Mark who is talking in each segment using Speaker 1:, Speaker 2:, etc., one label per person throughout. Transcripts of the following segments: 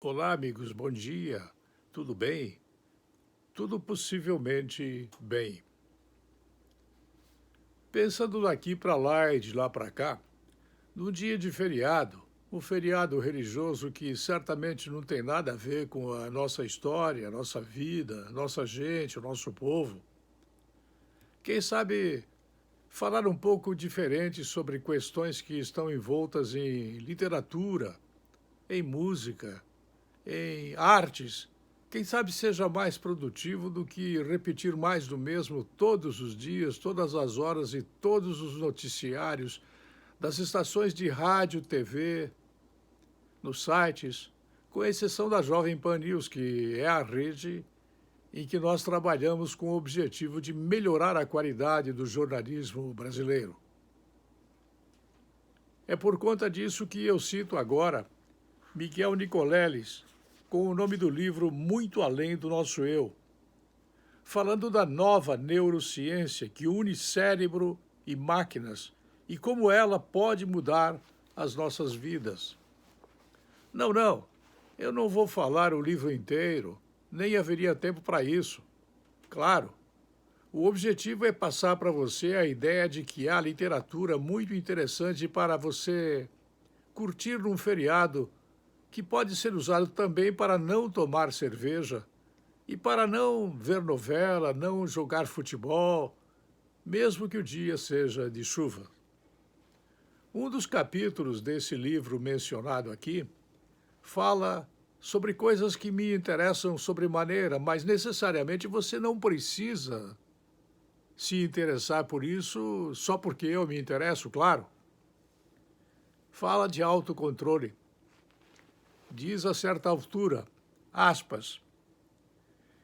Speaker 1: Olá, amigos, bom dia. Tudo bem? Tudo possivelmente bem. Pensando daqui para lá e de lá para cá, num dia de feriado, um feriado religioso que certamente não tem nada a ver com a nossa história, a nossa vida, a nossa gente, o nosso povo. Quem sabe falar um pouco diferente sobre questões que estão envoltas em literatura, em música, em artes, quem sabe seja mais produtivo do que repetir mais do mesmo todos os dias, todas as horas e todos os noticiários das estações de rádio, TV, nos sites, com exceção da Jovem Pan News, que é a rede em que nós trabalhamos com o objetivo de melhorar a qualidade do jornalismo brasileiro. É por conta disso que eu cito agora Miguel Nicoleles, com o nome do livro Muito Além do Nosso Eu, falando da nova neurociência que une cérebro e máquinas e como ela pode mudar as nossas vidas. Não, eu não vou falar o livro inteiro, nem haveria tempo para isso. Claro, o objetivo é passar para você a ideia de que há literatura muito interessante para você curtir num feriado que pode ser usado também para não tomar cerveja e para não ver novela, não jogar futebol, mesmo que o dia seja de chuva. Um dos capítulos desse livro mencionado aqui fala sobre coisas que me interessam sobremaneira, mas necessariamente você não precisa se interessar por isso só porque eu me interesso, claro. Fala de autocontrole. Diz a certa altura, aspas,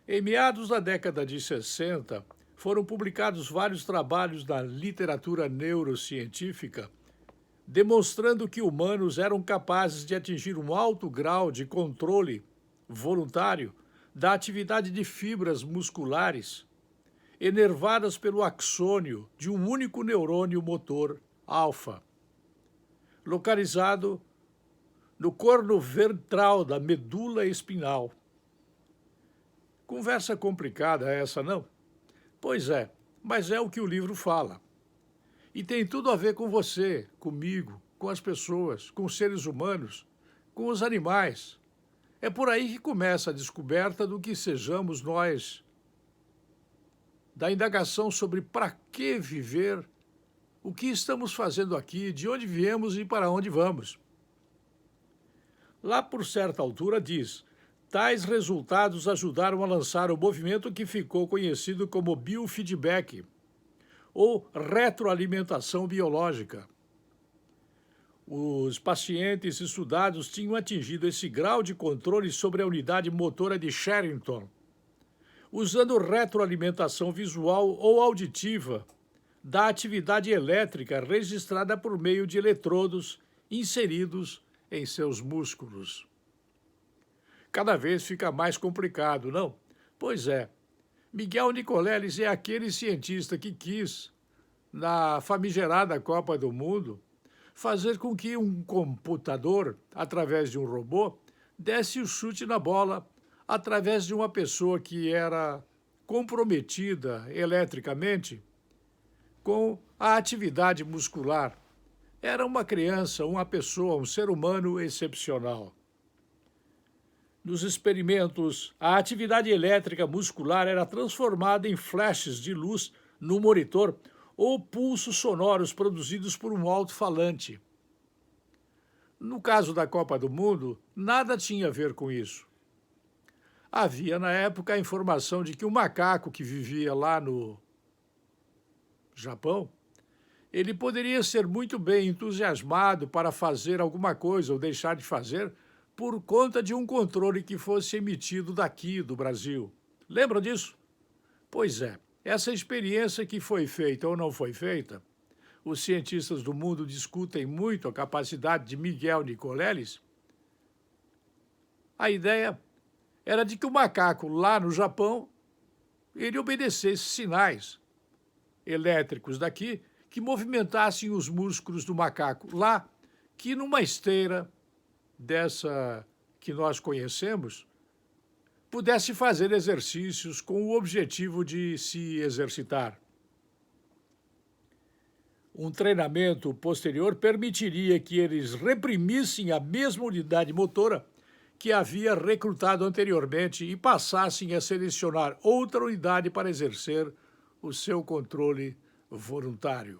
Speaker 1: em meados da década de 60, foram publicados vários trabalhos na literatura neurocientífica demonstrando que humanos eram capazes de atingir um alto grau de controle voluntário da atividade de fibras musculares enervadas pelo axônio de um único neurônio motor alfa, localizado no corno ventral da medula espinhal. Conversa complicada essa, não? Pois é, mas é o que o livro fala. E tem tudo a ver com você, comigo, com as pessoas, com os seres humanos, com os animais. É por aí que começa a descoberta do que sejamos nós, da indagação sobre para que viver, o que estamos fazendo aqui, de onde viemos e para onde vamos. Lá por certa altura diz, tais resultados ajudaram a lançar o movimento que ficou conhecido como biofeedback, ou retroalimentação biológica. Os pacientes estudados tinham atingido esse grau de controle sobre a unidade motora de Sherrington, usando retroalimentação visual ou auditiva da atividade elétrica registrada por meio de eletrodos inseridos em seus músculos. Cada vez fica mais complicado, não? Pois é. Miguel Nicoleles é aquele cientista que quis, na famigerada Copa do Mundo, fazer com que um computador, através de um robô, desse o chute na bola através de uma pessoa que era comprometida eletricamente com a atividade muscular. Era uma criança, uma pessoa, um ser humano excepcional. Nos experimentos, a atividade elétrica muscular era transformada em flashes de luz no monitor ou pulsos sonoros produzidos por um alto-falante. No caso da Copa do Mundo, nada tinha a ver com isso. Havia, na época, a informação de que o macaco que vivia lá no Japão, ele poderia ser muito bem entusiasmado para fazer alguma coisa ou deixar de fazer por conta de um controle que fosse emitido daqui, do Brasil. Lembram disso? Pois é, essa experiência que foi feita ou não foi feita, os cientistas do mundo discutem muito a capacidade de Miguel Nicoleles. A ideia era de que o macaco lá no Japão ele obedecesse sinais elétricos daqui que movimentassem os músculos do macaco lá, que numa esteira dessa que nós conhecemos, pudesse fazer exercícios com o objetivo de se exercitar. Um treinamento posterior permitiria que eles reprimissem a mesma unidade motora que havia recrutado anteriormente e passassem a selecionar outra unidade para exercer o seu controle voluntário.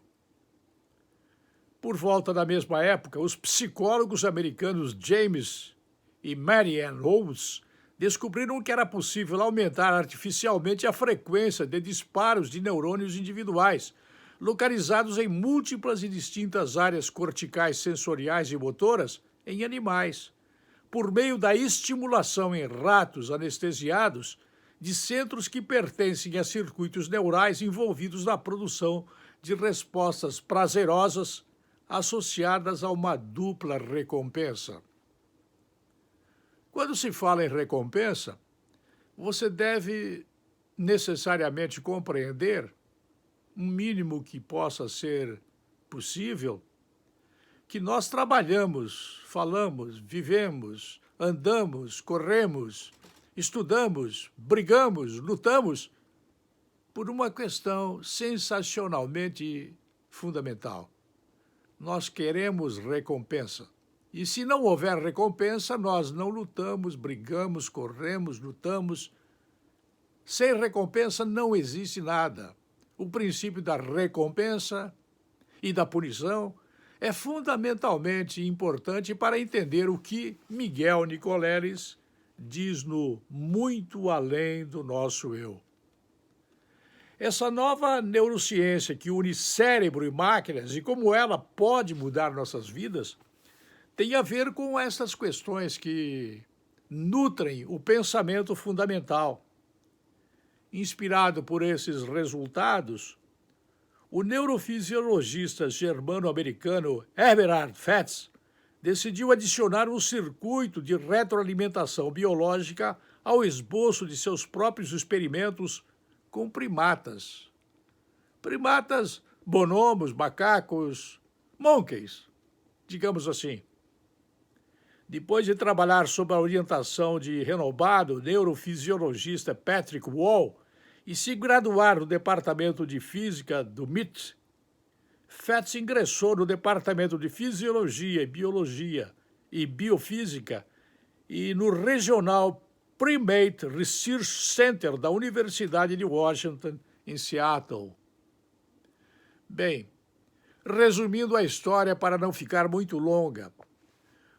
Speaker 1: Por volta da mesma época, os psicólogos americanos James e Marianne Holmes descobriram que era possível aumentar artificialmente a frequência de disparos de neurônios individuais, localizados em múltiplas e distintas áreas corticais sensoriais e motoras em animais, por meio da estimulação em ratos anestesiados de centros que pertencem a circuitos neurais envolvidos na produção de respostas prazerosas associadas a uma dupla recompensa. Quando se fala em recompensa, você deve necessariamente compreender, um mínimo que possa ser possível, que nós trabalhamos, falamos, vivemos, andamos, corremos, estudamos, brigamos, lutamos por uma questão sensacionalmente fundamental. Nós queremos recompensa. E se não houver recompensa, nós não lutamos, brigamos, corremos, lutamos. Sem recompensa não existe nada. O princípio da recompensa e da punição é fundamentalmente importante para entender o que Miguel Nicoleles diz no Muito Além do Nosso Eu. Essa nova neurociência que une cérebro e máquinas e como ela pode mudar nossas vidas tem a ver com essas questões que nutrem o pensamento fundamental. Inspirado por esses resultados, o neurofisiologista germano-americano Eberhard Fetz decidiu adicionar um circuito de retroalimentação biológica ao esboço de seus próprios experimentos com primatas. Primatas, bonobos, macacos, monkeys, digamos assim. Depois de trabalhar sob a orientação de renomado neurofisiologista Patrick Wall e se graduar no Departamento de Física do MIT, Fetz ingressou no Departamento de Fisiologia e Biologia e Biofísica e no Regional Primate Research Center da Universidade de Washington, em Seattle. Bem, resumindo a história para não ficar muito longa,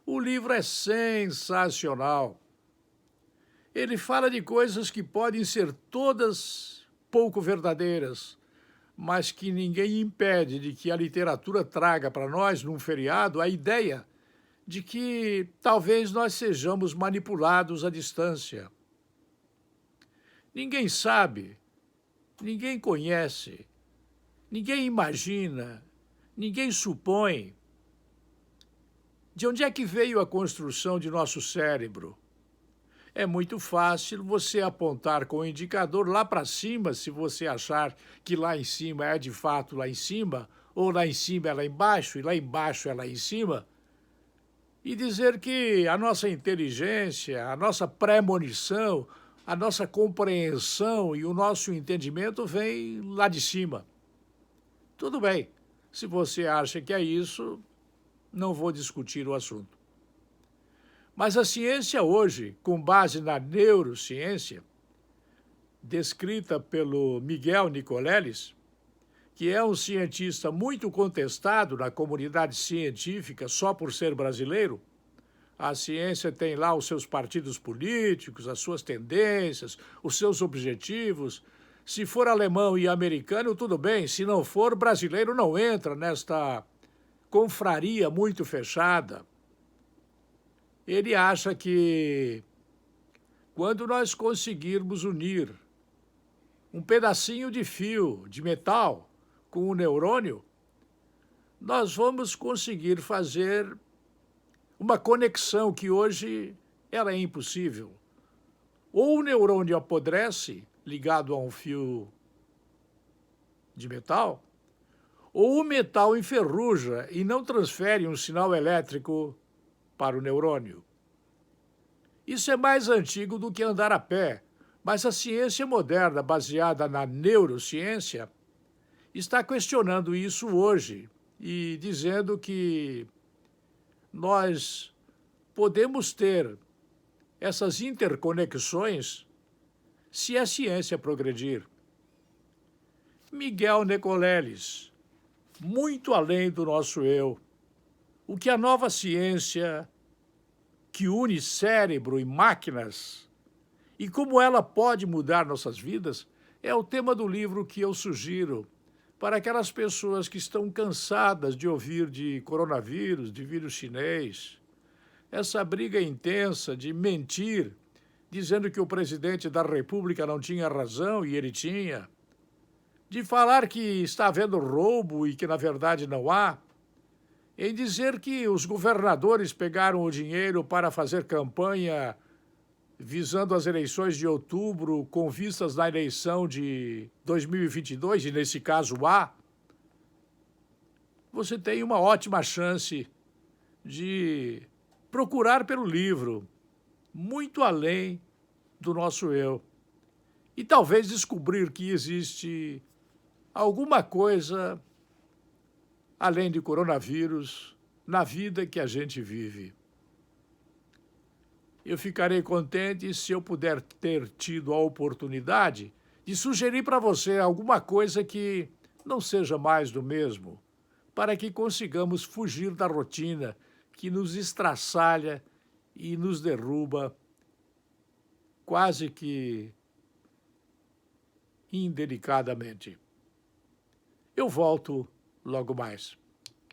Speaker 1: o livro é sensacional. Ele fala de coisas que podem ser todas pouco verdadeiras, mas que ninguém impede de que a literatura traga para nós, num feriado, a ideia de que talvez nós sejamos manipulados à distância. Ninguém sabe, ninguém conhece, ninguém imagina, ninguém supõe. De onde é que veio a construção de nosso cérebro? É muito fácil você apontar com o indicador lá para cima, se você achar que lá em cima é de fato lá em cima, ou lá em cima é lá embaixo, e lá embaixo é lá em cima, e dizer que a nossa inteligência, a nossa premonição, a nossa compreensão e o nosso entendimento vem lá de cima. Tudo bem, se você acha que é isso, não vou discutir o assunto. Mas a ciência hoje, com base na neurociência, descrita pelo Miguel Nicoleles, que é um cientista muito contestado na comunidade científica só por ser brasileiro, a ciência tem lá os seus partidos políticos, as suas tendências, os seus objetivos. Se for alemão e americano, tudo bem. Se não for, brasileiro não entra nesta confraria muito fechada. Ele acha que quando nós conseguirmos unir um pedacinho de fio de metal com o neurônio, nós vamos conseguir fazer uma conexão que hoje ela é impossível. Ou o neurônio apodrece, ligado a um fio de metal, ou o metal enferruja e não transfere um sinal elétrico para o neurônio. Isso é mais antigo do que andar a pé, mas a ciência moderna, baseada na neurociência, está questionando isso hoje e dizendo que nós podemos ter essas interconexões se a ciência progredir. Miguel Nicoleles, muito além do nosso eu, o que a nova ciência que une cérebro e máquinas e como ela pode mudar nossas vidas é o tema do livro que eu sugiro para aquelas pessoas que estão cansadas de ouvir de coronavírus, de vírus chinês, essa briga intensa de mentir, dizendo que o presidente da República não tinha razão e ele tinha, de falar que está havendo roubo e que na verdade não há, em dizer que os governadores pegaram o dinheiro para fazer campanha visando as eleições de outubro, com vistas na eleição de 2022, e nesse caso há, você tem uma ótima chance de procurar pelo livro, muito além do nosso eu, e talvez descobrir que existe alguma coisa além de coronavírus na vida que a gente vive. Eu ficarei contente se eu puder ter tido a oportunidade de sugerir para você alguma coisa que não seja mais do mesmo, para que consigamos fugir da rotina que nos estraçalha e nos derruba quase que indelicadamente. Eu volto logo mais.